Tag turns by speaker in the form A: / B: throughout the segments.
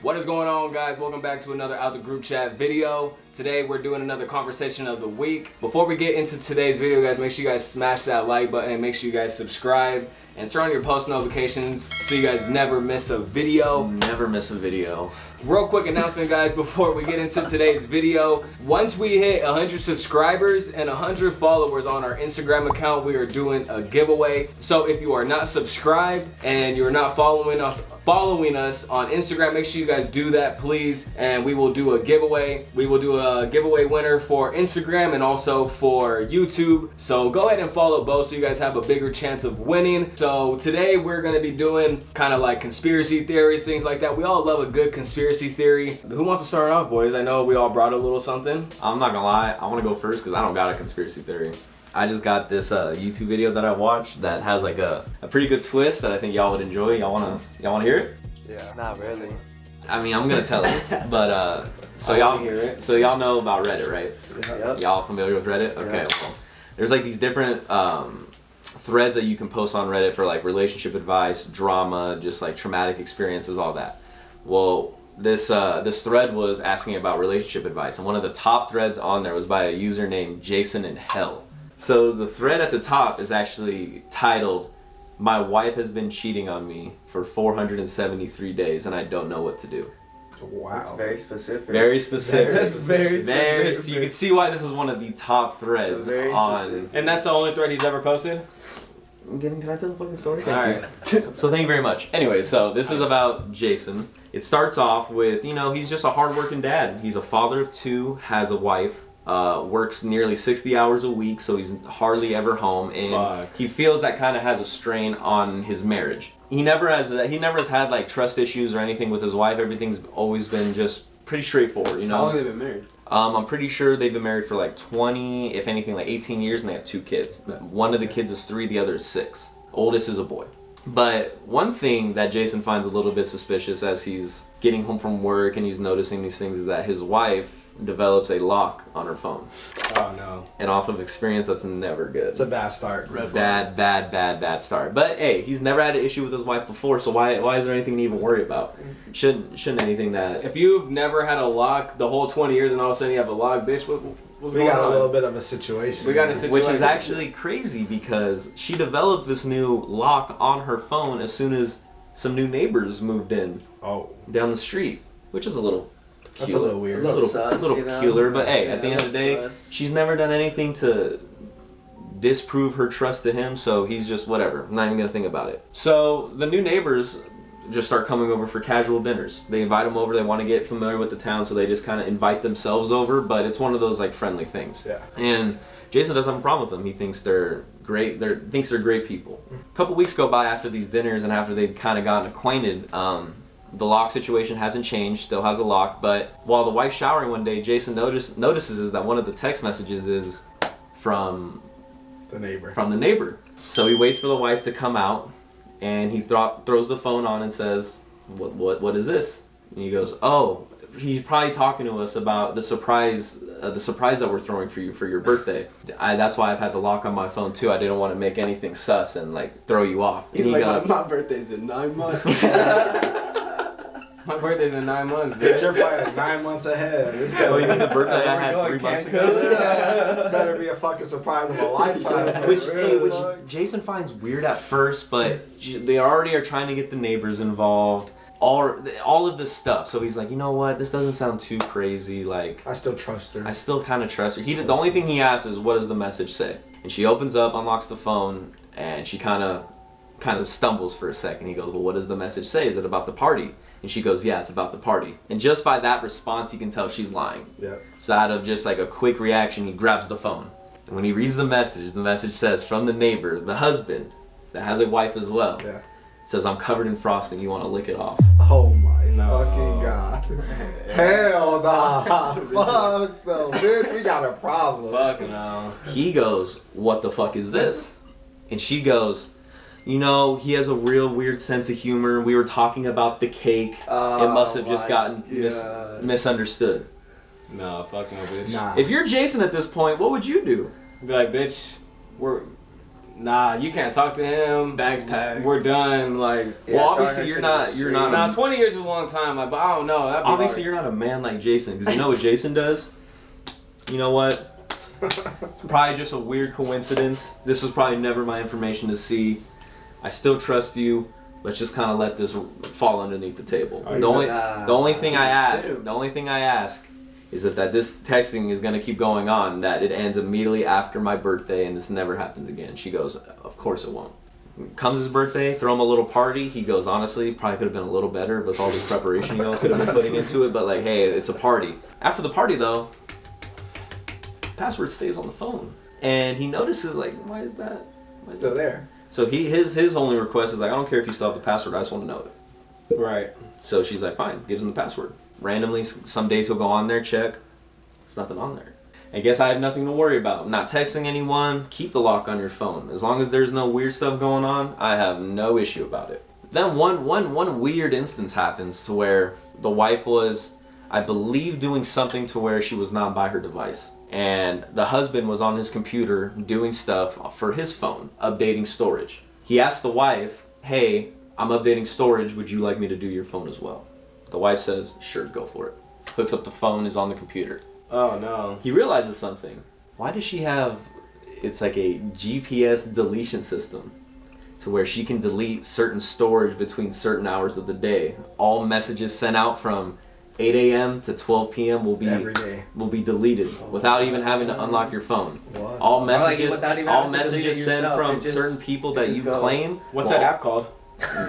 A: What is going on, guys? Welcome back to another Out the Group Chat video. Today we're doing another conversation of the week. Before we get into today's video, guys, make sure you guys smash that like button, make sure you guys subscribe and turn on your post notifications so you guys never miss a video.
B: Never miss a video.
A: Real quick announcement, guys, before we get into today's video. Once we hit 100 subscribers and 100 followers on our Instagram account, we are doing a giveaway. So if you are not subscribed and you're not following us on Instagram, make sure you guys do that, please. And we will do a giveaway. We will do a giveaway winner for Instagram and also for YouTube. So go ahead and follow both so you guys have a bigger chance of winning. So today we're gonna be doing kind of like conspiracy theories, things like that. We all love a good conspiracy theory. Who wants to start off, boys? I know we all brought a little something.
B: I'm not gonna lie, I wanna go first because I don't got a conspiracy theory. I just got this YouTube video that I watched that has like a pretty good twist that I think y'all would enjoy. Y'all wanna hear it?
C: Yeah. Not really.
B: I mean, I'm gonna tell it, but so y'all know about Reddit, right?
C: Yep.
B: Y'all familiar with Reddit? Okay.
C: Yeah.
B: Well, there's like these different threads that you can post on Reddit for like relationship advice, drama, just like traumatic experiences, all that. Well, this thread was asking about relationship advice, and one of the top threads on there was by a user named Jason in Hell. So the thread at the top is actually titled, "My wife has been cheating on me for 473 days and I don't know what to do."
C: Wow. That's very specific.
B: Very specific.
C: That's very specific.
B: You can see why this is one of the top threads on.
A: And that's the only thread he's ever posted?
B: Can I tell the fucking story?
A: Alright.
B: So thank you very much. Anyway, so this is about Jason. It starts off with, he's just a hardworking dad. He's a father of two, has a wife, works nearly 60 hours a week, so he's hardly ever home, and he feels that kind of has a strain on his marriage. He never has had like trust issues or anything with his wife. Everything's always been just pretty straightforward,
C: How long have they been married?
B: I'm pretty sure they've been married for like 20, if anything, like 18 years, and they have 2 kids. One of the kids is 3, the other is 6. Oldest is a boy. But one thing that Jason finds a little bit suspicious as he's getting home from work and he's noticing these things is that his wife develops a lock on her phone.
A: Oh no.
B: And off of experience, that's never good.
C: It's a bad start.
B: Bad start. But hey, he's never had an issue with his wife before, so why is there anything to even worry about? Shouldn't anything that...
A: If you've never had a lock the whole 20 years and all of a sudden you have a lock, bitch, what's going on?
C: We got a little bit of a situation.
A: We got a situation.
B: Which is actually crazy because she developed this new lock on her phone as soon as some new neighbors moved in down the street, which is a little...
C: That's a little weird.
B: A little peculiar, but hey, at the end of the day, she's never done anything to disprove her trust to him, so he's just whatever. I'm not even gonna think about it. So the new neighbors just start coming over for casual dinners. They invite them over, they want to get familiar with the town, so they just kind of invite themselves over, but it's one of those like friendly things.
C: Yeah.
B: And Jason doesn't have a problem with them. He thinks they're great. Thinks they're great people. A couple weeks go by after these dinners and after they've kind of gotten acquainted. The lock situation hasn't changed, still has a lock, but while the wife's showering one day, Jason notices is that one of the text messages is from
C: the neighbor.
B: So he waits for the wife to come out, and he throws the phone on and says, "What is this?" And he goes, "Oh, he's probably talking to us about the surprise that we're throwing for you for your birthday. That's why I've had the lock on my phone too. I didn't want to make anything sus and like throw you off."
C: He's like, my birthday's in 9 months.
A: My birthday's in 9 months, bitch.
C: You're planning 9 months ahead.
B: Oh, you mean the birthday I had 3 months ago?
C: Better be a fucking surprise of a lifetime.
B: Which Jason finds weird at first, but they already are trying to get the neighbors involved. All of this stuff. So he's like, you know what? This doesn't sound too crazy. Like,
C: I still trust her.
B: I still kind of trust her. The only thing he asks is, what does the message say? And she opens up, unlocks the phone, and she kind of stumbles for a second. He goes, well, what does the message say? Is it about the party? And she goes, yeah, it's about the party. And just by that response, you can tell she's lying.
C: Yeah.
B: So out of just like a quick reaction, he grabs the phone. And when he reads the message says, from the neighbor, the husband, that has a wife as well.
C: Yeah.
B: It says, I'm covered in frosting, you want to lick it off.
C: Oh my fucking God. Hell nah. Fuck no, bitch, we got a problem.
A: Fuck no.
B: He goes, what the fuck is this? And she goes, he has a real weird sense of humor. We were talking about the cake. It must have just gotten misunderstood.
A: No, fuck no, bitch.
C: Nah.
B: If you're Jason at this point, what would you do?
A: Be like, bitch, we're nah, you can't talk to him.
D: Bags packed.
A: We're done. Like,
D: Yeah,
B: well,
D: throwing
B: obviously
D: her
B: you're
D: shit
B: not.
D: in the
B: You're
D: street.
B: not.
A: nah, 20 years is a long time. Like, but I don't know. That'd be
B: Obviously,
A: hard.
B: you're not a man like Jason, because you know what Jason does? You know what? It's probably just a weird coincidence. This was probably never my information to see. I still trust you. Let's just kind of let this fall underneath the table.
C: Oh,
B: The only,
D: nah.
B: the only thing I
D: He's a
B: ask,
D: simp.
B: the only thing I ask, is that this texting is gonna keep going on. That it ends immediately after my birthday, and this never happens again. She goes, of course it won't. Comes his birthday, throw him a little party. He goes, honestly, probably could have been a little better with all this preparation you guys could have been putting into it. But like, hey, it's a party. After the party though, password stays on the phone, and he notices like, why is that? Why is
C: Still
B: that?
C: there.
B: So his only request is like, I don't care if you still have the password. I just want to know it.
A: Right.
B: So she's like, fine, gives him the password. Randomly, some days he'll go on there, check. There's nothing on there. I guess I have nothing to worry about. I'm not texting anyone. Keep the lock on your phone. As long as there's no weird stuff going on, I have no issue about it. Then one weird instance happens to where the wife was, I believe, doing something to where she was not by her device. And the husband was on his computer doing stuff for his phone, updating storage. He asked the wife, hey, I'm updating storage. Would you like me to do your phone as well? The wife says, sure, go for it. Hooks up the phone, is on the computer.
A: Oh no.
B: He realizes something. Why does she have, it's like a GPS deletion system to where she can delete certain storage between certain hours of the day. All messages sent out from 8 a.m. to 12 p.m.
C: Every day.
B: will be deleted without even having to unlock your phone.
D: What?
B: All
D: Or like
B: messages,
D: without even
B: all
D: having to delete it
B: messages sent
D: yourself,
B: from
D: it just-
B: certain people
D: it
B: that
D: just
B: you
D: goes.
B: claim.
A: What's
B: will
A: that app called?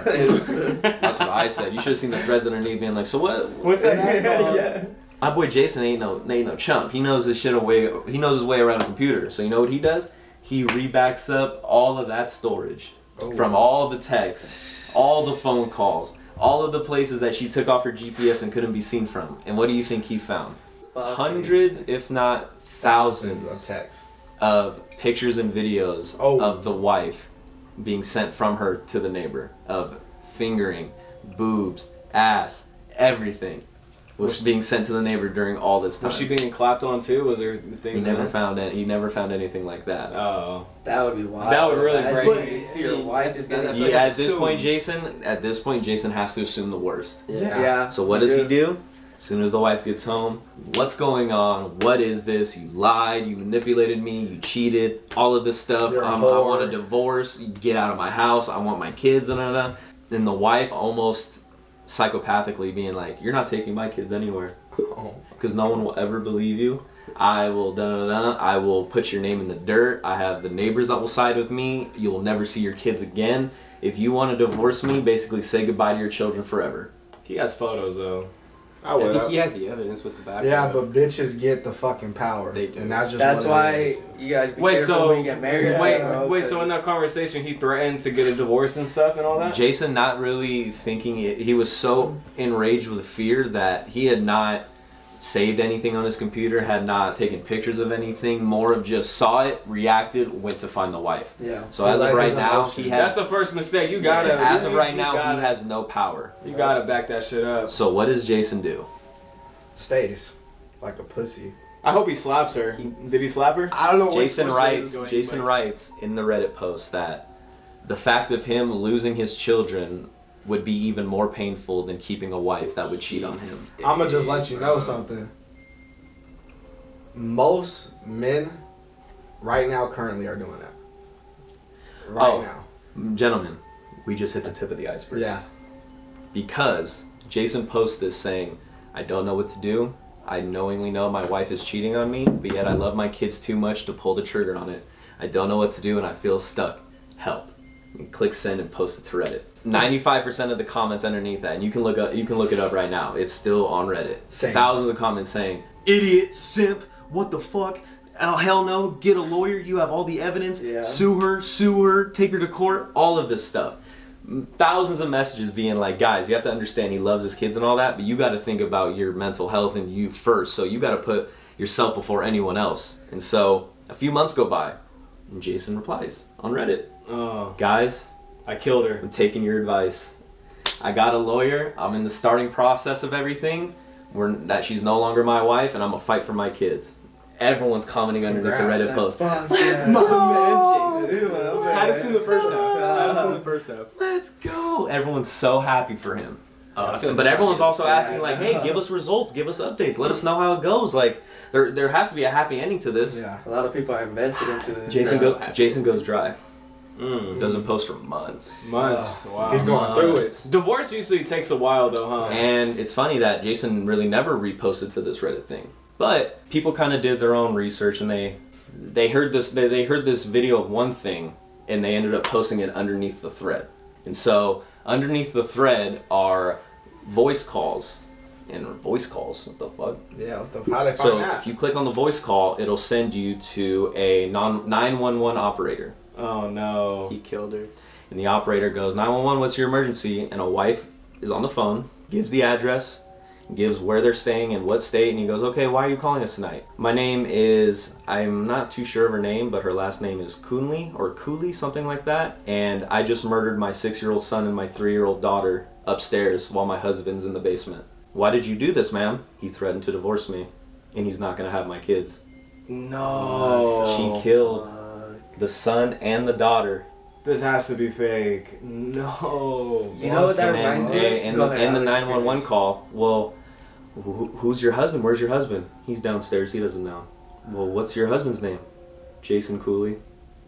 B: That's what I said. You should have seen the threads underneath being like, so what?
A: What's that app called?
D: Yeah.
B: My boy Jason ain't no chump. He knows his shit away. He knows his way around a computer. So you know what he does? He rebacks up all of that storage from all the texts, all the phone calls, all of the places that she took off her GPS and couldn't be seen from. And what do you think he found?
D: Fuck.
B: Hundreds, if not thousands,
C: Of text.
B: of pictures and videos
C: Oh.
B: of the wife being sent from her to the neighbor of fingering, boobs, ass, everything was being sent to the neighbor during all this time.
A: Was she being clapped on too? Was there
B: He
A: things?
B: never
A: in
B: found it. He never found anything like that.
A: Oh.
D: That would be wild.
A: That would really
D: Imagine
A: break
D: you
A: me.
D: see your wife is gonna.
B: Yeah, at this point, Jason has to assume the worst.
D: Yeah.
B: So what does he do? As soon as the wife gets home, what's going on? What is this? You lied. You manipulated me. You cheated. All of this stuff.
C: You're a
B: I
C: whore.
B: want a divorce. You get out of my house. I want my kids. Da, da, da. And the wife almost psychopathically being like, "You're not taking my kids anywhere
C: Oh.
B: because no one will ever believe you. I will da, da, da. I will put your name in the dirt. I have the neighbors that will side with me. You will never see your kids again. If you want to divorce me, basically say goodbye to your children forever."
A: He has photos though.
C: I
E: I
C: would.
E: think he has the evidence with the background.
C: Yeah, but bitches get the fucking power.
E: They do.
C: And that's just
D: That's
C: what
D: why
C: it is.
D: you gotta be
A: Wait,
D: careful
A: so
D: when you get married.
C: Yeah.
A: wait. So in that conversation, he threatened to get a divorce and stuff and all that.
B: Jason not really thinking it. He was so enraged with fear that he had not saved anything on his computer, had not taken pictures of anything, more of just saw it, reacted, went to find the wife.
D: Yeah.
B: So as of
C: Like
B: right
C: his
B: now,
C: emotions.
B: he
A: That's
B: has,
A: the first mistake. You gotta.
B: as of right
A: you
B: now,
A: gotta,
B: he has no power.
A: You gotta back that shit up.
B: So what does Jason do?
C: Stays like a pussy.
A: I hope he slaps her. Did he slap her?
E: I don't know.
B: Jason
E: which way this is
B: writes.
E: going,
B: Jason
E: but-
B: writes in the Reddit post that the fact of him losing his children would be even more painful than keeping a wife that would cheat on him.
C: I'm gonna just let you know something. Most men right now currently are doing that. Right
B: Oh.
C: now.
B: Gentlemen, we just hit the tip of the iceberg.
C: Yeah.
B: Because Jason posts this saying, I don't know what to do. I knowingly know my wife is cheating on me, but yet I love my kids too much to pull the trigger on it. I don't know what to do and I feel stuck. Help. And click send and post it to Reddit. 95% of the comments underneath that, and you can look it up right now. It's still on Reddit.
C: Same.
B: Thousands of comments saying, idiot, simp, what the fuck? Oh, hell no, get a lawyer, you have all the evidence,
D: Yeah.
B: sue her, take her to court, all of this stuff. Thousands of messages being like, guys, you have to understand he loves his kids and all that, but you got to think about your mental health and you first. So you got to put yourself before anyone else. And so a few months go by, and Jason replies on Reddit,
A: Oh,
B: guys,
A: I killed her.
B: I'm taking your advice. I got a lawyer. I'm in the starting process of everything. That she's no longer my wife, and I'm gonna fight for my kids. everyone's commenting underneath the Reddit post.
D: Let's
B: go!
A: Had us in the first half. Had us in the first half.
B: Let's go! Everyone's so happy for him.
A: I feel like
B: But
A: that's
B: everyone's
A: not
B: also asking, like, hey, give us results, give us updates, let us know how it goes. Like, there has to be a happy ending to this.
C: Yeah.
D: A lot of people are invested into this.
B: Jason goes dry. Doesn't post for months.
A: Months. Wow.
C: He's going through it.
A: Divorce usually takes a while though, huh?
B: And it's funny that Jason really never reposted to this Reddit thing. But people kind of did their own research, and they heard this video of one thing, and they ended up posting it underneath the thread. And so underneath the thread are voice calls. And voice calls, what the fuck?
C: Yeah, what the how they find
B: So
C: that?
B: if you click on the voice call, it'll send you to a 911 operator.
A: Oh no.
D: He killed her.
B: And the operator goes, 911, what's your emergency? And a wife is on the phone, gives the address, gives where they're staying and what state, and he goes, okay, why are you calling us tonight? My name is, I'm not too sure of her name, but her last name is Coonley or Cooley, something like that. And I just murdered my 6-year-old son and my 3-year-old daughter upstairs while my husband's in the basement. Why did you do this, ma'am? He threatened to divorce me, and he's not gonna have my kids.
A: No.
B: She killed the son and the daughter.
A: This has to be fake. No.
D: You know what that reminds me of?
B: And
D: Go ahead,
B: the
D: Alex,
B: 911
D: curious.
B: call. Well, who's your husband? Where's your husband? He's downstairs. He doesn't know. Well, what's your husband's name? Jason Cooley.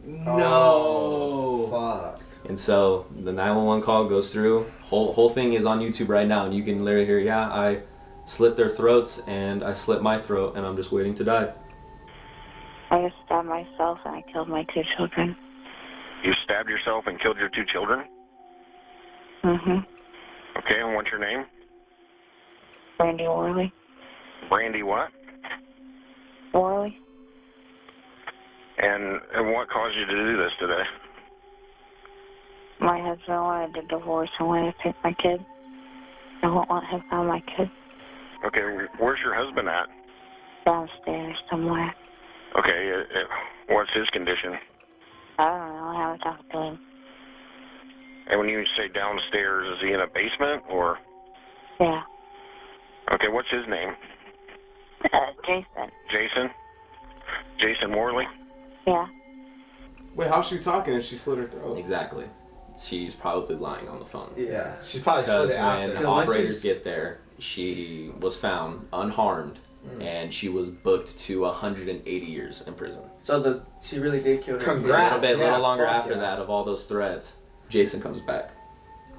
A: No.
C: Fuck.
B: And so the 911 call goes through. Whole thing is on YouTube right now, and you can literally hear, yeah, I slit their throats, and I slit my throat, and I'm just waiting to die.
E: I just stabbed myself and I killed my 2 children.
F: You stabbed yourself and killed your 2 children?
E: Mm-hmm.
F: Okay, and what's your name?
E: Brandy Worley.
F: Brandy what?
E: Worley?
F: And what caused you to do this today?
E: My husband wanted to divorce and wanted to take my kid. I won't let him have my kid.
F: Okay, where's your husband at?
E: Downstairs somewhere.
F: Okay, what's his condition?
E: I don't know. I haven't talked to him.
F: And when you say downstairs, is he in a basement or?
E: Yeah.
F: Okay, what's his name?
E: Jason.
F: Jason? Jason Worley?
E: Yeah.
A: Wait, how's she talking if she slit her throat?
B: Exactly. She's probably lying on the phone.
D: Yeah.
C: She's probably slit
B: Because
C: it
B: when
C: after.
B: operators get there, she was found unharmed, and she was booked to 180 years in prison.
D: So she really did kill her.
B: A
C: Congrats.
B: little
C: Yeah,
B: longer
C: fuck
B: after
C: yeah.
B: that of all those threads, Jason comes back,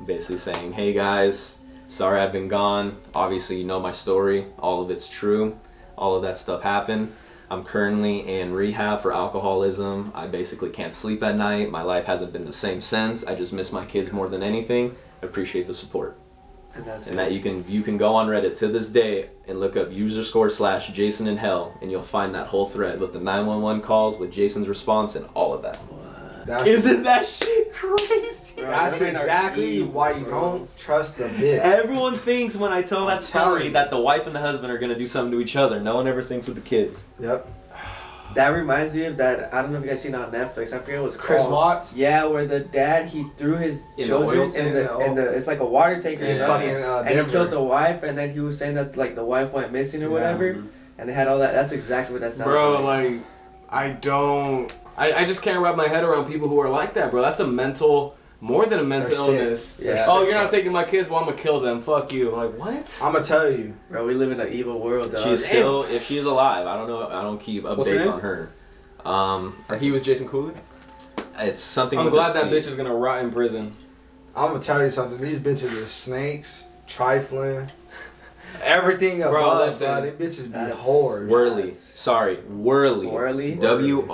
B: basically saying, hey guys, sorry I've been gone. Obviously you know my story. All of it's true. All of that stuff happened. I'm currently in rehab for alcoholism. I basically can't sleep at night. My life hasn't been the same since. I just miss my kids more than anything. I appreciate the support.
D: And that's
B: And that you can go on Reddit to this day and look up /Jason in hell, and you'll find that whole thread with the 911 calls, with Jason's response, and all of that.
C: That's,
B: Isn't that shit crazy?
C: that's exactly why you don't trust a bitch.
B: Everyone thinks when I tell that
C: telling
B: story
C: you.
B: that the wife and the husband are gonna do something to each other. No one ever thinks of the kids.
C: Yep.
D: That reminds me of that. I don't know if you guys seen it on Netflix. I forget what it's
C: Chris
D: called.
C: Watts.
D: Yeah, where the dad he threw his
B: In the
D: children
B: oil
D: in the it's like a water tank or
C: In
D: something,
C: fucking,
D: and he
C: Denver.
D: killed the wife, and then he was saying that like the wife went missing or
C: Yeah.
D: whatever, and they had all that. That's exactly what that sounds
A: Bro,
D: like.
A: like, I just can't wrap my head around people who are like that, bro. That's a mental, more than a mental
C: They're sick.
A: illness.
D: Yeah.
A: Oh, you're not taking my kids? Well, I'm gonna kill them. Fuck you. Like, what?
C: I'm gonna tell you.
D: Bro, we live in an evil world. Dog.
B: She's still, if she is alive, I don't know. I don't keep
A: What's her
B: updates
A: name?
B: on her.
A: He was Jason Cooley?
B: It's something.
A: I'm
B: with
A: glad
B: a
A: that
B: C.
A: bitch is gonna rot in prison.
C: I'm gonna tell you something. These bitches are snakes, trifling, everything
A: Bro,
C: above.
A: listen.
C: Bro, they bitches be
D: That's-
C: whores.
B: Worley. Sorry, Worley.
D: Worley?
B: WORLEY.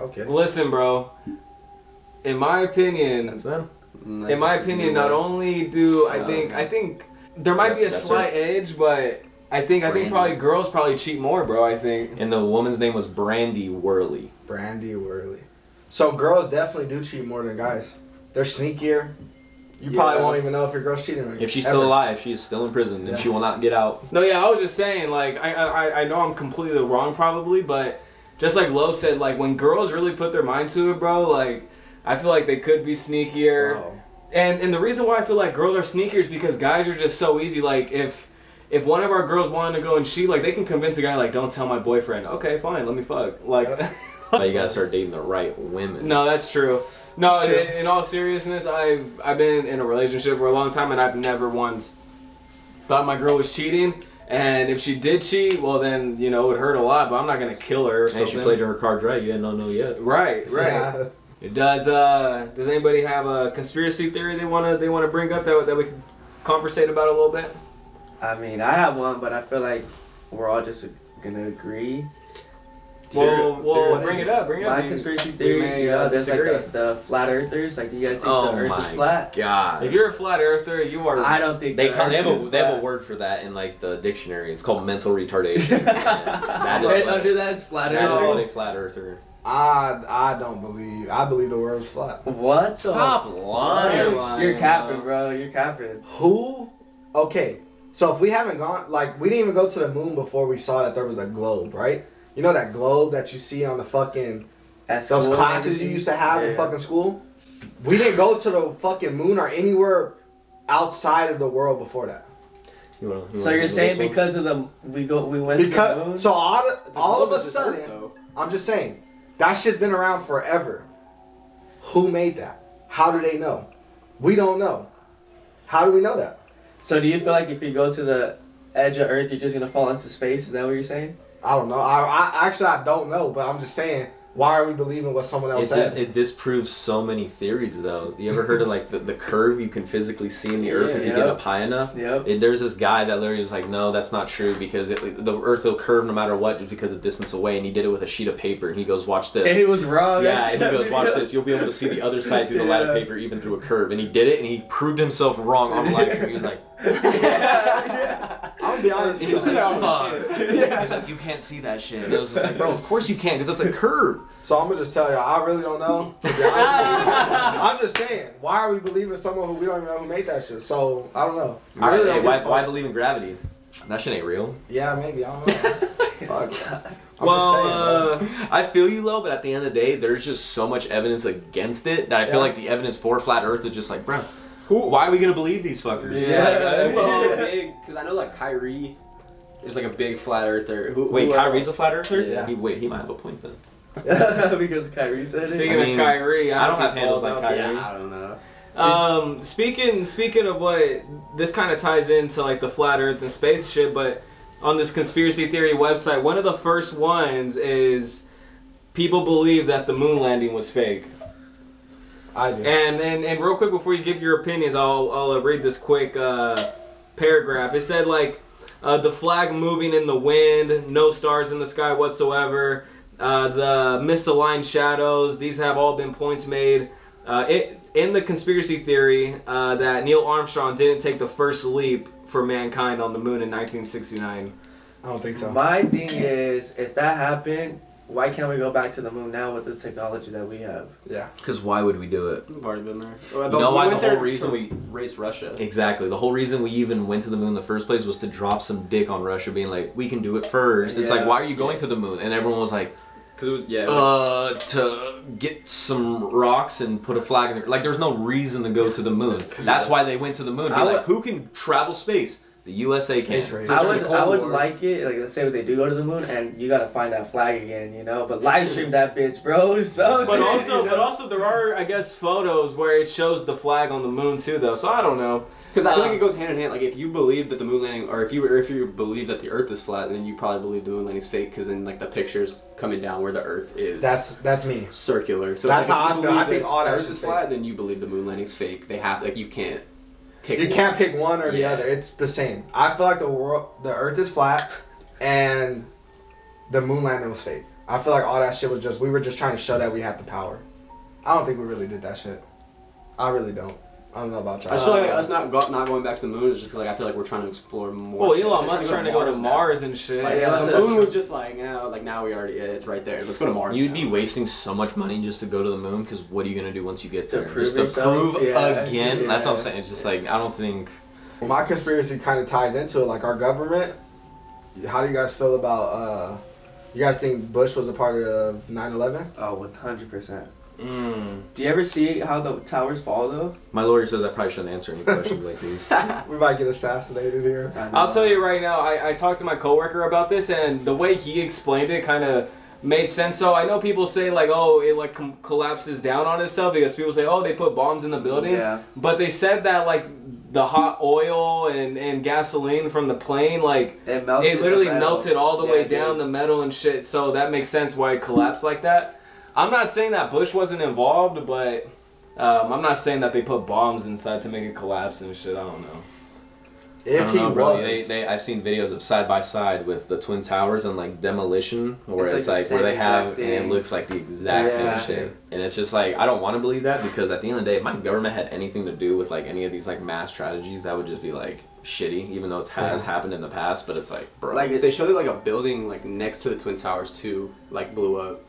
C: Okay.
A: Listen, bro. In my opinion,
B: That's them.
A: in my opinion, not only do I think there might be a
B: That's
A: slight edge, but I think
B: Brandy.
A: probably girls probably cheat more, bro. I think.
B: And the woman's name was Brandy Worley.
C: Brandy Worley. So girls definitely do cheat more than guys. They're sneakier. You
A: Yeah.
C: probably won't even know if your girl's cheating on you.
B: If she's
C: Ever.
B: still alive, she is still in prison, and
C: Yeah.
B: she will not get out.
A: No, yeah, I was just saying, like, I know I'm completely wrong probably, but just like Lo said, like, when girls really put their mind to it, bro, like, I feel like they could be sneakier.
C: Bro.
A: And the reason why I feel like girls are sneakier is because guys are just so easy. Like, if if one of our girls wanted to go and cheat, like they can convince a guy like, don't tell my boyfriend. Okay, fine, let me fuck. Like,
B: But you gotta start dating the right women.
A: no, that's true. No,
C: Sure.
A: in all seriousness, I've been in a relationship for a long time, and I've never once thought my girl was cheating. And if she did cheat, well then, you know, it would hurt a lot, but I'm not gonna kill her or
B: And
A: something.
B: she played her cards right. You didn't know yet.
A: Right.
C: Yeah.
A: Does anybody have a conspiracy theory they wanna bring up that we can conversate about a little bit?
D: I mean, I have one, but I feel like we're all just gonna agree.
A: Well,
C: what
A: bring
C: is
A: it up. Bring it up.
D: My
A: You-
D: conspiracy
A: we
D: theory,
A: may,
D: you know, there's
A: disagree.
D: like the flat earthers. Like, do you guys think
B: Oh
D: the Earth
B: my
D: is flat?
B: god.
A: If you're a flat earther, you are.
D: I don't think
B: They
D: the
B: have
D: Earth is
B: a
D: flat.
B: word for that in like the dictionary. It's called mental retardation. And that is
D: Wait,
B: what,
D: under that is flat
B: that is
D: earth.
B: what a flat earther.
C: I don't believe. I believe the world's flat.
D: What? the
B: Stop
D: fuck?
B: lying.
D: You're capping, bro. You're capping.
C: Who? Okay, so if we haven't gone, like, we didn't even go to the moon before we saw that there was a globe, right? You know that globe that you see on the fucking
D: At
C: those
D: school and
C: classes you
D: everything?
C: used to have in
D: Yeah.
C: fucking school? We didn't go to the fucking moon or anywhere outside of the world before that.
B: You wanna
D: So you're
B: handle
D: saying
B: this one?
D: because of we went to the moon?
C: Because so all of a
G: globe is just
C: sudden,
G: Earth, though.
C: I'm just saying that shit's been around forever. Who made that? How do they know? We don't know. How do we know that?
D: So do you feel like if you go to the edge of Earth, you're just gonna fall into space? Is that what you're saying?
C: I don't know. I actually I don't know, but I'm just saying. Why are we believing what someone else said?
B: It disproves so many theories, though. You ever heard of like the curve you can physically see in the Earth if you get
D: Yeah.
B: up high enough?
D: Yep.
B: There's this guy that literally was like, no, that's not true because the Earth will curve no matter what just because of distance away. And he did it with a sheet of paper. And he goes, watch this.
D: And he was wrong.
B: Yeah,
D: I see
B: and he
D: that
B: goes, watch
D: video.
B: this. You'll be able to see the other side through the light of
D: Yeah.
B: paper, even through a curve. And he did it, and he proved himself wrong on live stream. He was like,
C: I'm gonna be honest
B: he
C: with
B: was
C: you.
B: like, fuck. He's like, you can't see that shit. And it was just like, bro, of course you can, because it's a curve.
C: So I'm gonna just tell y'all, I really don't know. To be honest with you. I'm just saying, why are we believing someone who we don't even know who made that shit? So I don't know. I really don't.
B: why,
C: give a
B: why
C: fuck.
B: believe in gravity? That shit ain't real.
C: Yeah, maybe I don't know. Fuck. I'm
A: Well,
C: just saying,
B: I feel you, low, but at the end of the day, there's just so much evidence against it that I feel
C: Yeah.
B: like the evidence for flat Earth is just like, bro, why are we gonna believe these fuckers?
G: Yeah, who's so big? Because I know like Kyrie is like a big flat earther.
B: Wait,
G: who
B: Kyrie's a
G: else?
B: flat Earther?
G: Yeah.
B: He might have a point then.
D: Because Kyrie said it.
A: speaking
B: I mean,
A: of Kyrie,
B: I don't
A: think
B: have handles
A: balls
B: like
A: out to
B: Kyrie.
G: Yeah, I don't know.
A: Speaking of what this kind of ties into like the flat Earth and space shit, but on this conspiracy theory website, one of the first ones is people believe that the moon landing was fake.
C: I do.
A: And real quick before you give your opinions, I'll read this quick paragraph. It said like the flag moving in the wind, no stars in the sky whatsoever, the misaligned shadows. These have all been points made in the conspiracy theory that Neil Armstrong didn't take the first leap for mankind on the moon in 1969.
C: I don't think so.
D: My thing is, if that happened, why can't we go back to the moon now with the technology that we have?
C: Yeah.
B: Because why would we do it?
G: We've already been there.
B: You know why the whole reason
G: we race Russia.
B: Exactly. The whole reason we even went to the moon in the first place was to drop some dick on Russia, being like, we can do it first. It's
D: Yeah.
B: like, why are you going to the moon? And everyone was like,
G: Because
B: to get some rocks and put a flag in there. Like, there's no reason to go to the moon. That's why they went to the moon. Be
D: I would-
B: like, who can travel space? The USA can.
C: Space race.
D: I
G: like
D: would,
G: a Cold
D: I would
G: War.
D: like it. Like, let's say they do go to the moon, and you gotta find that flag again, you know. But live stream that bitch, bro. So
A: But also there are, I guess, photos where it shows the flag on the moon too, though. So I don't know.
G: Because I feel like it goes hand in hand. Like if you believe that the moon landing, or if you believe that the Earth is flat, then you probably believe the moon landing is fake. Because then like the pictures coming down where the Earth is
C: That's me.
G: circular. So
C: That's
G: it's like,
C: how
G: if
C: I
G: you
C: feel. I
G: believe
C: think
G: that
C: all that
G: Earth
C: shit's
G: is flat, then you believe the moon landing's fake. They have like you can't pick.
C: You
G: one.
C: can't pick one or the
G: Yeah.
C: other. It's the same. I feel like the Earth is flat, and the moon landing was fake. I feel like all that shit was just we were just trying to show that we had the power. I don't think we really did that shit. I really don't. I don't know about y'all.
G: I just feel like us not going back to the moon is just because like I feel like we're trying to explore more.
A: Well,
G: shit.
A: Elon
G: They're
A: Musk's trying to go to
G: now.
A: Mars and shit.
G: Like,
D: Yeah,
G: the
D: that's
G: moon
D: true.
G: was just like, now we already, it's right there. Let's go to Mars.
B: You'd
G: now.
B: be wasting so much money just to go to the moon because what are you going to do once you get
D: To
B: there?
D: prove
B: Just to
D: yourself?
B: prove
D: Yeah,
B: again? That's what I'm
D: yeah.
B: saying. It's just like, I don't think.
C: My conspiracy kind of ties into it. Like our government. How do you guys feel about? You guys think Bush was a part of 9/11?
D: Oh, 100%. Do you ever see how the towers fall though?
B: My lawyer says I probably shouldn't answer any questions like these.
C: We might get assassinated here.
A: I'll tell you right now, I talked to my coworker about this, and the way he explained it kind of made sense. So I know people say like, oh, it like collapses down on itself because people say, oh, they put bombs in the building.
D: Yeah.
A: But they said that like the hot oil and gasoline from the plane, like
D: It melted.
A: it literally
D: the metal.
A: melted all the
D: Yeah,
A: way
D: it
A: down
D: did.
A: the metal and shit. So that makes sense why it collapsed like that. I'm not saying that Bush wasn't involved, but I'm not saying that they put bombs inside to make it collapse and shit. I don't know.
B: I
C: If
B: don't
C: he
B: know, bro.
C: was,
B: I've seen videos of side by side with the Twin Towers and like demolition, where
D: It's
B: it's
D: like
B: like
D: the
B: where
D: same
B: they have,
D: exact
B: and it
D: thing.
B: looks like the exact
D: Yeah.
B: same shit. And it's just like I don't want to believe that because at the end of the day, if my government had anything to do with like any of these like mass tragedies, that would just be like shitty. Even though it has happened in the past, but it's like, bro,
G: Like they showed it like a building like next to the Twin Towers too, like blew up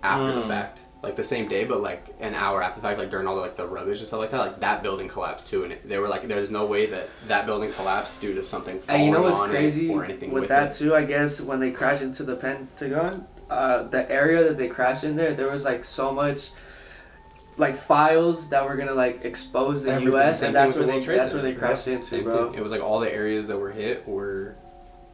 G: after the fact, like the same day, but like an hour after the fact, like during all the like the rubbish and stuff like that, like that building collapsed too, and they were like, there's no way that that building collapsed due to something falling
D: And you know what's
G: on
D: crazy
G: it or anything
D: with
G: with
D: that
G: it.
D: too? I guess when they crashed into the Pentagon, the area that they crashed in there was like so much, like files that were gonna like expose the
C: Everything.
D: U.S.
G: Same
D: and
G: thing
D: that's
G: with
D: where
G: the
D: they
G: World Trade
D: that's where they
G: Center.
D: crashed into,
G: Same
D: bro.
G: thing. It was like all the areas that were hit were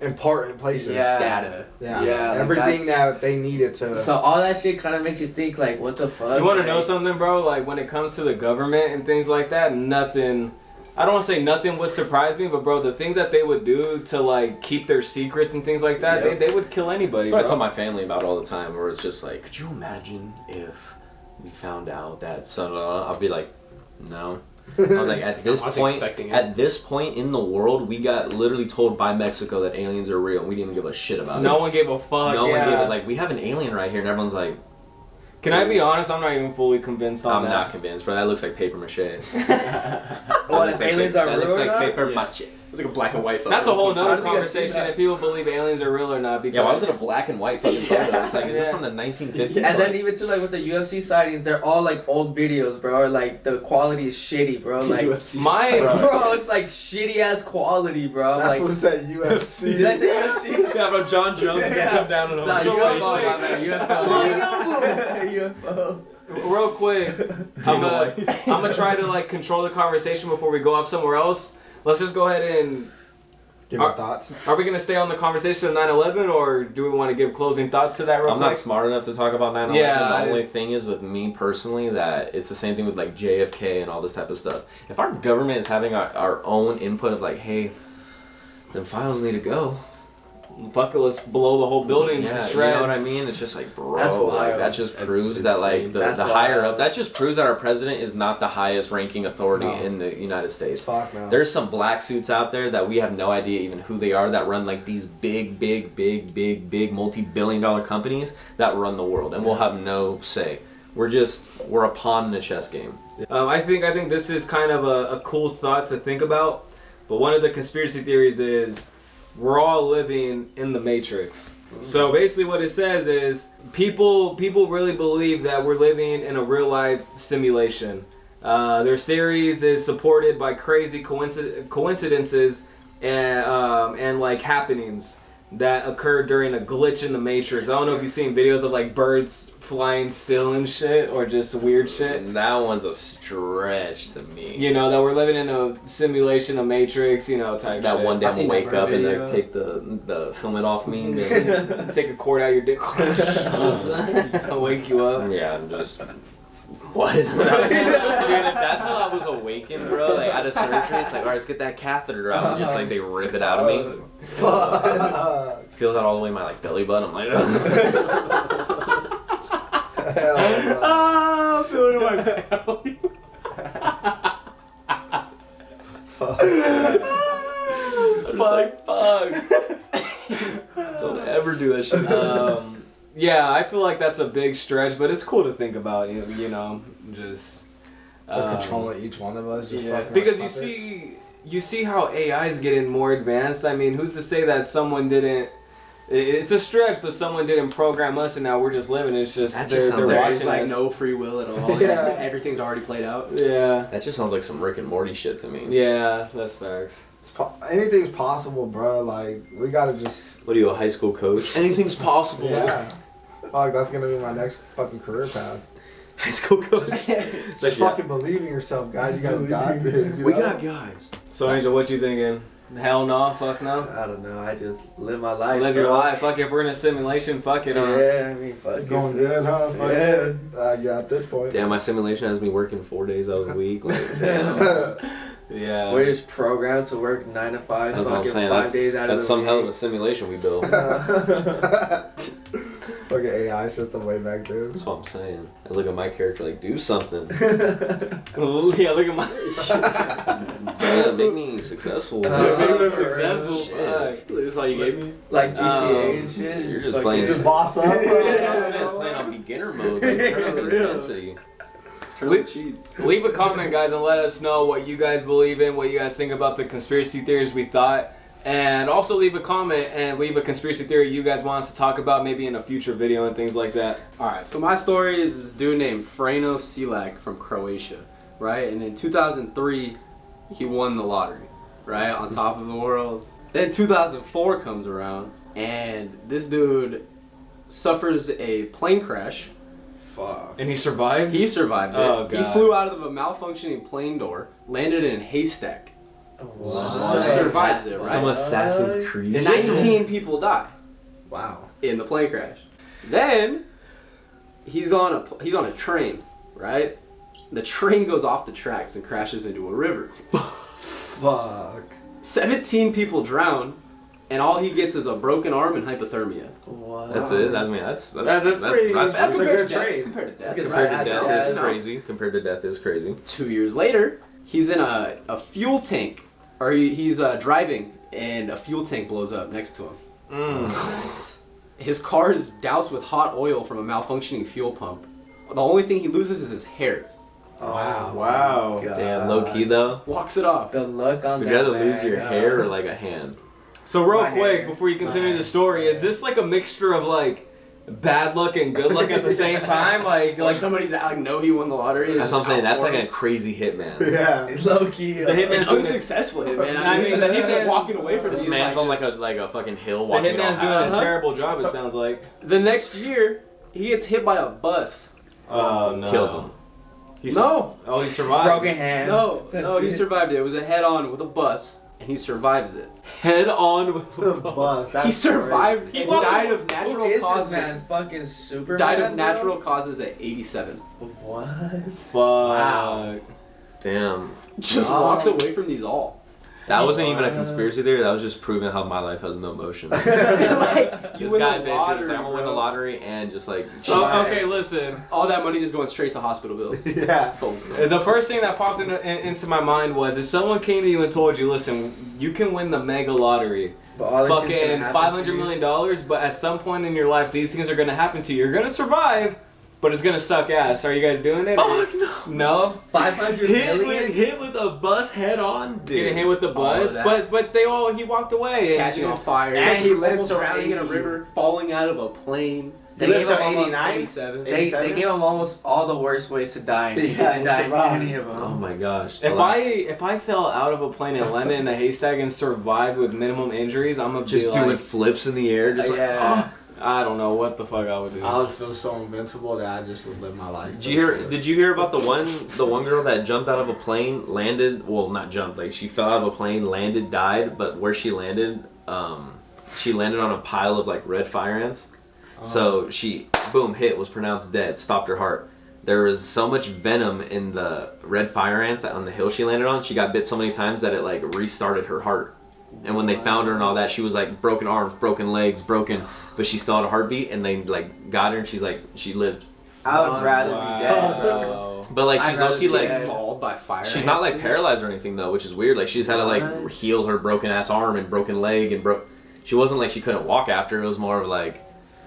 C: important places.
D: Yeah.
G: data.
C: Yeah.
D: Yeah, like
C: Everything
D: that's-
C: that they needed to.
D: So all that shit kind of makes you think like, what the fuck?
A: You want to
D: like,
A: know something, bro? Like when it comes to the government and things like that, nothing. I don't want to say nothing would surprise me, but bro, the things that they would do to like keep their secrets and things like that,
D: Yep.
A: they would kill anybody.
B: that's what I
A: Bro.
B: tell my family about all the time. Where it's just like, could you imagine if we found out that? So I'll be like, no. I was like, at this
G: I was
B: point,
G: expecting it.
B: at this point in the world, we got literally told by Mexico that aliens are real. And we didn't even give a shit about
A: No
B: it.
A: one gave a fuck.
B: No
A: yeah.
B: one gave it. Like, we have an alien right here, and everyone's like,
A: Can I be honest? I'm not even fully convinced on
B: I'm
A: that.
B: not convinced, bro. That looks like paper mache.
D: What, if aliens are
B: that
D: real
B: looks
D: or
B: like
D: not?
B: paper
G: Yeah.
B: mache.
G: It was like a black and white photo.
A: That's a whole
D: I
A: nother
D: don't think I've seen
A: conversation
D: that.
A: if people believe aliens are real or not. Because
B: Yeah, why was it a black and white fucking photo? It's like, is this
A: Yeah.
B: from the 1950s?
D: And then
B: Like,
D: even to like with the UFC sightings, they're all like old videos, bro. Or, like the quality is shitty, bro. Like,
G: UFC.
A: My-
D: bro, it's like shitty ass quality, bro.
C: that
D: Like,
C: fool said UFC.
D: did I say UFC?
B: yeah, bro, John Jones
D: Yeah.
B: come down on a
D: Nah,
A: So
D: UFO,
A: real
D: my
A: quick.
D: man, UFO.
A: Real quick, I'm gonna try to like control the conversation before we go off somewhere else. Let's just go ahead and.
C: Give my thoughts.
A: Are we gonna stay on the conversation of 9/11, or do we want to give closing thoughts to that real
B: I'm not
A: quick?
B: smart enough to talk about 9/11.
A: Yeah,
B: the
A: I-
B: only thing is with me personally that it's the same thing with like JFK and all this type of stuff. If our government is having our own input of like, hey, them files need to go.
A: Fuck it, let's blow the whole building to
B: Yeah, you
A: shreds.
B: know what I mean? It's just like, bro,
D: That's
B: like,
D: wild.
B: that just
G: It's
B: proves that like
G: insane.
B: the
D: That's
B: higher
D: wild.
B: up, that just proves that our president is not the highest ranking authority
C: No.
B: in the United States.
C: Fuck no.
B: There's some black suits out there that we have no idea even who they are that run like these big multi-billion dollar companies that run the world, and we'll have no say. We're a pawn in a chess game.
A: I think this is kind of a cool thought to think about. But one of the conspiracy theories is we're all living in the Matrix. So basically, what it says is people really believe that we're living in a real life simulation. Their theories is supported by crazy coincidences and like happenings that occurred during a glitch in the Matrix. I don't know if you've seen videos of like birds flying still and shit, or just weird shit.
B: And that one's a stretch to me.
A: You know, that we're living in a simulation, a Matrix, you know, type
B: That
A: shit.
B: one day
G: I've
B: I'm
G: seen
B: gonna
G: that
B: wake up and
G: video.
B: like, take the helmet off me. And then,
A: Take a cord out of your dick. I'll wake you up.
B: yeah, I'm just. What? Dude, if that's how I was awakened, bro, like out of surgery, it's like, alright, let's get that catheter out. And just like they rip it out of me.
C: Fuck.
B: Feels out all the way in my like belly button. I'm like,
C: Hell no.
A: Ah, feeling my
B: I'm just like, fuck. Don't ever do that shit.
A: Yeah, I feel like that's a big stretch, but it's cool to think about. You know, just
C: The control of each one of us. Just
A: yeah,
C: fucking
A: because
C: like
A: you see how AI is getting more advanced. I mean, who's to say that someone didn't? It's a stretch, but someone didn't program us, and now we're just living. It's just
B: That
A: they're,
B: just sounds
A: they're
B: like-
A: watching
G: There's like
A: us.
G: no free will at all.
C: Yeah.
G: Everything's already played out.
A: Yeah,
B: That just sounds like some Rick and Morty shit to me.
A: yeah, that's facts.
C: Anything's possible, bro. Like we gotta just.
B: What are you, a high school coach? Anything's possible.
C: Yeah. Fuck, that's gonna be my next fucking career path.
B: High school coach.
C: Just fucking believe in yourself, guys. You guys got this. you
B: We
C: know?
B: got guys.
A: So Angel, what you thinking? Hell no, fuck no.
D: I don't know. I just live my life.
A: Live your
D: bro.
A: life. Fuck if we're in a simulation, fuck it.
D: Yeah, I mean, fuck
C: Going
D: it.
C: good, huh? Fuck
D: Yeah.
C: yeah, at this point.
B: Damn, my simulation has me working 4 days out of the week. Like, damn.
A: Yeah.
D: We're just programmed to work 9 to 5,
B: That's what I'm
D: fucking
B: saying.
D: 5 days out of
B: That's
D: the
B: some hell of a
D: week.
B: simulation we built.
C: Fucking AI system way back then.
B: That's what I'm saying. I look at my character like, do something.
A: Yeah, look at my.
B: Yeah, make me successful.
A: Make
D: Uh,
A: me
D: for
A: successful.
B: shit.
A: Fuck. This is all you gave me?
D: Like GTA and shit.
B: You're just
D: fucking-
B: playing-
C: Just boss up.
B: This man's playing on beginner mode. Like, turn up the intensity.
G: Turn on the cheats.
A: Leave a comment, guys, and let us know what you guys believe in, what you guys think about the conspiracy theories we thought. And also leave a comment and leave a conspiracy theory you guys want us to talk about, maybe in a future video and things like that.
G: Alright, so my story is this dude named Frano Silak from Croatia, right? And in 2003, he won the lottery, right? On top of the world. Then 2004 comes around, and this dude suffers a plane crash.
D: Fuck.
A: And he survived?
G: He survived it.
A: Oh,
G: He
A: God.
G: flew out of a malfunctioning plane door, landed in a haystack.
D: What?
G: Survives it, right?
B: Some Assassin's Creed.
G: 19 people die
C: Wow.
G: in the plane crash. Then he's on a train, right? The train goes off the tracks and crashes into a river.
C: Fuck.
G: 17 people drown, and all he gets is a broken arm and hypothermia.
D: What?
B: That's it. I mean, that's
A: pretty-
B: That's
C: That's a
B: pretty-
C: good trade.
G: Compared to death.
B: compared to
D: Right,
B: death
D: yeah,
B: is
D: you know.
B: crazy. Compared to death is crazy.
G: 2 years later, he's in a fuel tank, or he's driving, and a fuel tank blows up next to him. His car is doused with hot oil from a malfunctioning fuel pump. The only thing he loses is his hair.
C: Wow.
A: Wow.
D: God.
B: Damn, low key though.
G: Walks it off.
D: The look on
B: Would
D: that
B: you rather lose
D: man,
B: your hair or like a hand?
A: So real
D: My
A: quick,
D: hair.
A: before you continue
D: My
A: the story, is this like a mixture of like bad luck and good luck at the same time? Like
G: Like somebody's like, no, he won the lottery.
B: That's what I'm saying. That's like a crazy hitman.
C: Yeah.
D: low key.
A: The hitman-
G: An unsuccessful hitman.
A: I mean,
G: he's
A: the
G: just
A: hitman-
G: walking away from
B: This
G: these,
B: man's on
G: just-
B: like a fucking hill
A: the
B: walking.
A: hitman's
B: all
A: doing
B: high.
A: a terrible job, it sounds like.
G: The next year, he gets hit by a bus.
A: Oh no.
B: Kills him.
G: No,
A: Oh, he survived.
D: Broken hand.
G: no,
D: That's
G: he
D: it.
G: survived it. It was a head-on with a bus, and he survives it.
B: Head on with
C: The bus. That's
G: He survived.
C: crazy.
G: He
A: walked-
G: died of
D: Who
G: natural
D: is this
G: causes.
D: man? Fucking Superman.
G: Died of
D: bro?
G: natural causes at 87.
D: What?
A: Fuck.
C: Wow.
B: Damn.
G: Just
D: Wow.
G: walks away from these all.
B: That wasn't even a conspiracy theory. That was just proving how my life has no emotion.
G: Like, you
B: This
G: win
B: guy
G: the
B: basically was
G: lottery,
B: like, I'm gonna win the
G: bro.
B: lottery and just like.
A: So, okay, listen.
G: All that money just going straight to hospital bills.
C: Yeah.
G: Boom.
A: The first thing that popped into my mind was if someone came to you and told you, listen, you can win the mega lottery,
D: But all this shit's gonna
A: fucking
D: happen
A: $500
D: to you.
A: million, but at some point in your life, these things are gonna happen to you. You're gonna survive, but it's gonna suck ass. Are you guys doing it?
B: Fuck no.
A: No?
D: 500 million.
B: Hit with a bus head on, dude.
A: Getting hit with the
G: All of
A: bus,
G: that.
A: but he walked away. and,
G: Catching
A: you know,
G: on fire.
C: And he lived
G: almost
C: till
G: drowning in a
C: 80.
G: river, falling out of a plane.
D: They
C: lived
D: gave
C: till
D: him almost
C: 89?
G: 87.
D: They
C: 87?
D: gave him almost all the worst ways to die. And he
C: Yeah,
D: didn't
C: he
D: die in
C: survived.
D: any of them.
B: Oh my gosh.
A: If I fell out of a plane and landed in a haystack and survived with minimum injuries, I'm gonna
B: just
A: be
B: doing
A: like,
B: flips in the air, just like.
D: Yeah.
A: I don't know what the fuck I would do.
C: I would feel so invincible that I just would live my life.
B: Did you hear about the one girl that jumped out of a plane, landed, well not jumped, like she fell out of a plane, landed, died, but where she landed on a pile of like red fire ants. So she boom hit, was pronounced dead, stopped her heart. There was so much venom in the red fire ants that on the hill she landed on, she got bit so many times that it like restarted her heart. And when they found her and all that, she was like broken arms, broken legs, but she still had a heartbeat, and they like got her and she's like, she lived.
D: I would rather
A: Wow.
D: be dead, bro.
B: But like
D: I'd
B: she's
D: rather
B: also
D: be
B: like
D: dead.
G: mauled by fire.
B: she's not like paralyzed or anything though, which is weird. Like she just had to like
D: What?
B: heal her broken ass arm and broken leg and she wasn't like she couldn't walk after. It was more of like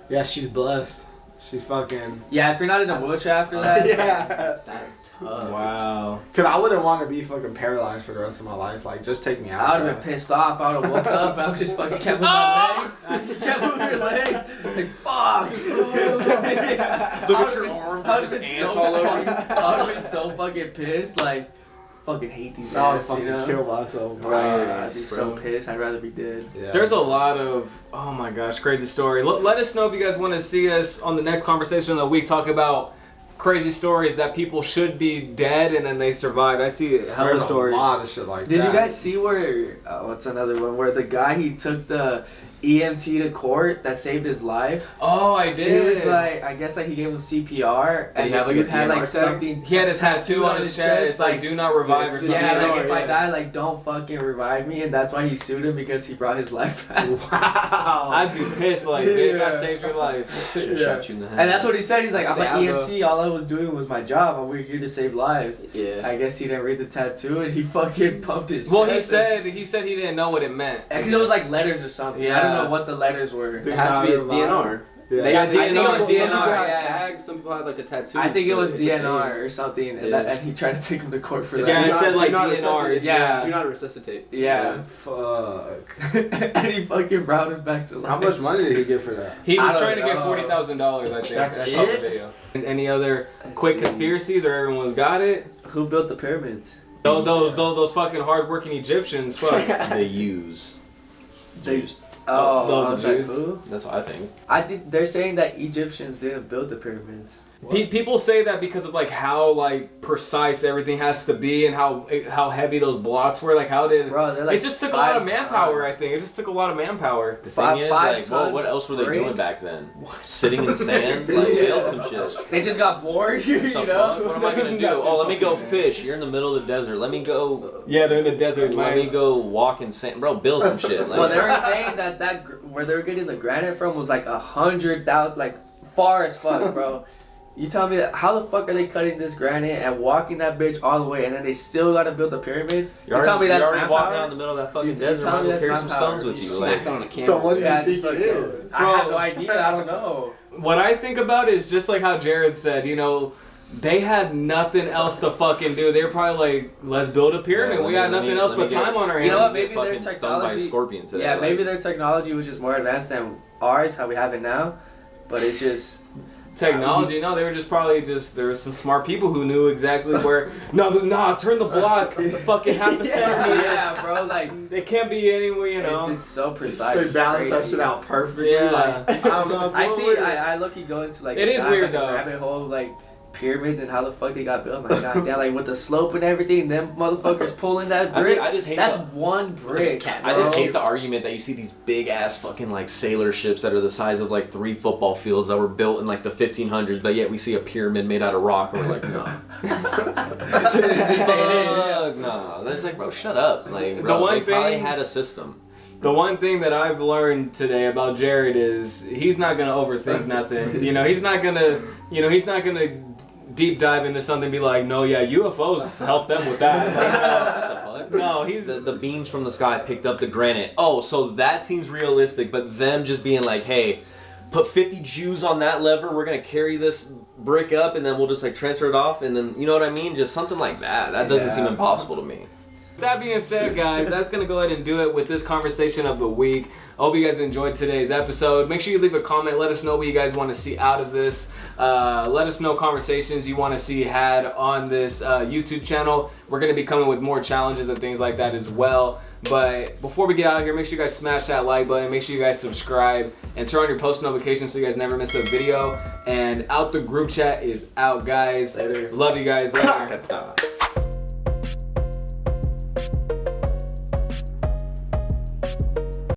C: Yeah, she's blessed. She's fucking.
D: Yeah, if you're not in a wheelchair after that,
C: Yeah.
G: That's tough.
A: Wow.
C: Cause I wouldn't want to be fucking paralyzed for the rest of my life. Like, just take me out.
D: I would have been pissed off. I would have woke up. I would just fucking kept moving my legs. Kept moving your legs. Like, fuck.
B: look at your arm, there's just ants all over you.
D: I would have been so fucking pissed. Like, fucking hate these
C: I would
D: ants,
C: fucking
D: you know?
C: kill myself, bro.
D: I'd be
B: Bro.
D: so pissed. I'd rather be dead.
C: Yeah.
A: There's a lot of, oh my gosh, crazy story. Let us know if you guys want to see us on the next conversation of the week talk about crazy stories that people should be dead and then they survived. I see hella
C: There's
A: stories.
C: a lot of shit like
D: Did
C: that.
D: you guys see where? What's another one? Where the guy he took the EMT to court that saved his life.
A: Oh, I did.
D: It was like, I guess like he gave him CPR, and
G: he
D: the
G: have, like,
D: dude
G: a
D: had like
G: DNR tag?
D: something.
A: He had a tattoo on his chest. It's like, do not revive or something.
D: Yeah, like if I
A: Yeah.
D: die, like don't fucking revive me, and that's why he sued him because he brought his life back.
C: Wow.
A: I'd be pissed, like, bitch, I
D: Yeah.
A: saved your life.
B: Should've
D: Yeah.
B: shot you in the head.
D: And that's what he said. He's like, I'm an
G: That's
D: EMT. All I was doing was my job, and we're here to save lives.
G: Yeah.
D: I guess he didn't read the tattoo, and he fucking pumped his
A: Well,
D: chest.
A: he said he didn't know what it meant.
D: Because it was like letters or something. I
A: Yeah.
D: don't know what the letters were.
G: It has to be his DNR.
C: Yeah.
G: They got
A: I think it
G: DNR.
A: was
G: Some people
A: DNR,
G: have
D: yeah.
G: tags. Some people have like the tattoos.
D: I think it
G: but
D: was
G: it's a
D: DNR
G: thing.
D: or something, and,
G: Yeah.
D: and he tried to take him to court for
A: Yeah,
D: that.
A: it
G: Do not-
A: said, like,
G: do not
A: DNR,
G: resuscitate.
A: yeah.
G: Do not resuscitate.
D: Yeah.
C: Fuck.
D: And he fucking brought him back to life.
C: How much money did he get for that?
A: He was
D: I
A: trying to
D: don't
A: get
D: know.
A: $40,000, I think.
C: That's
A: I saw the
C: it?
A: video. And any other quick
D: see.
A: conspiracies, or everyone's got it?
D: Who built the pyramids?
A: Those fucking hardworking Egyptians. Fuck.
B: They use.
D: They-
B: Jews.
D: Oh,
A: the
D: I was like,
A: Jews.
D: who?
B: That's what I think.
D: I think they're saying that Egyptians didn't build the pyramids.
A: People say that because of like how like precise everything has to be and how heavy those blocks were. Like how did
D: Bro, they're like
A: it just took a lot of
D: 5
A: manpower.
D: tons.
A: I think it just took a lot of manpower.
B: The
D: Five-
B: thing is,
D: 5
B: like,
D: ton
B: what else were they
D: brick?
B: doing back then? Sitting in sand? Like, they had some shit.
D: They just got bored, you
B: The fuck?
D: know?
B: What am I gonna do? Oh, let me go fish. You're in the middle of the desert. Let me go.
A: Yeah, they're in the desert.
B: Let me go walk in sand. Bro, build some shit. Like,
D: Well, they were saying that where they were getting the granite from was like 100,000, like far as fuck, bro. You tell me that, how the fuck are they cutting this granite and walking that bitch all the way, and then they still gotta build a pyramid?
B: you're
D: You tell me
B: already,
D: that's
B: you're already walking
D: manpower?
B: out in the middle of that fucking
D: You
B: desert.
D: tell
B: Might
D: me
B: as well
D: that's
B: carry some
D: manpower.
B: stones with you.
G: Smacked
B: Like,
G: on a camera.
C: So what do you
D: Yeah,
C: think
D: just
C: it
D: like,
C: is?
D: I have no idea. I don't know.
A: What I think about is just like how Jared said. You know, they had nothing else to fucking do. They were probably like, let's build a pyramid.
B: Yeah,
A: we got
B: let me-
A: nothing else
B: let me
A: but
B: get-
A: time on our hands.
D: You know what?
B: get
D: Maybe their
B: fucking stung by a
D: technology-
B: scorpion today.
D: Yeah,
B: like,
D: maybe their technology was just more advanced than ours, how we have it now. But it's just
A: Technology, no, they were just probably there were some smart people who knew exactly where. Nah, turn the block, fucking half a centimeter.
D: yeah, bro. Like
A: It can't be anywhere, you know.
D: it's so precise.
C: They
D: It's
C: balanced that
D: crazy.
C: shit out perfectly.
A: Yeah.
C: Like, I don't know. If
D: I
C: you
D: see.
C: would-
D: I look. You go into like
A: It is
D: dive,
A: weird,
D: like, a
A: though.
D: rabbit hole of, like pyramids and how the fuck they got built. My goddamn, like with the slope and everything. Them motherfuckers pulling that
B: I mean,
D: brick.
B: I just hate
D: That's
B: the-
D: one brick.
B: I just
D: bro.
B: hate the argument that you see these big ass fucking like sailor ships that are the size of like 3 football fields that were built in like the 1500s, but yet we see a pyramid made out of rock and we're like, no. Fuck, no. That's like, bro, shut up. Like, bro,
A: The one
B: they probably
A: thing-
B: had a system.
A: The one thing that I've learned today about Jared is he's not gonna overthink nothing. You know, he's not gonna deep dive into something and be like, no, yeah, UFOs help them with that.
B: What the fuck?
A: No, he's
B: The beams from the sky picked up the granite. Oh, so that seems realistic, but them just being like, hey, put 50 Jews on that lever, we're gonna carry this brick up and then we'll just like transfer it off and then, you know what I mean? Just something like that. That doesn't seem impossible to me.
A: That being said, guys, that's going to go ahead and do it with this conversation of the week. I hope you guys enjoyed today's episode. Make sure you leave a comment. Let us know what you guys want to see out of this. Let us know conversations you want to see had on this YouTube channel. We're going to be coming with more challenges and things like that as well. But before we get out of here, make sure you guys smash that like button. Make sure you guys subscribe and turn on your post notifications so you guys never miss a video. And Out the Group Chat is out, guys.
D: Later.
A: Love you guys. Later.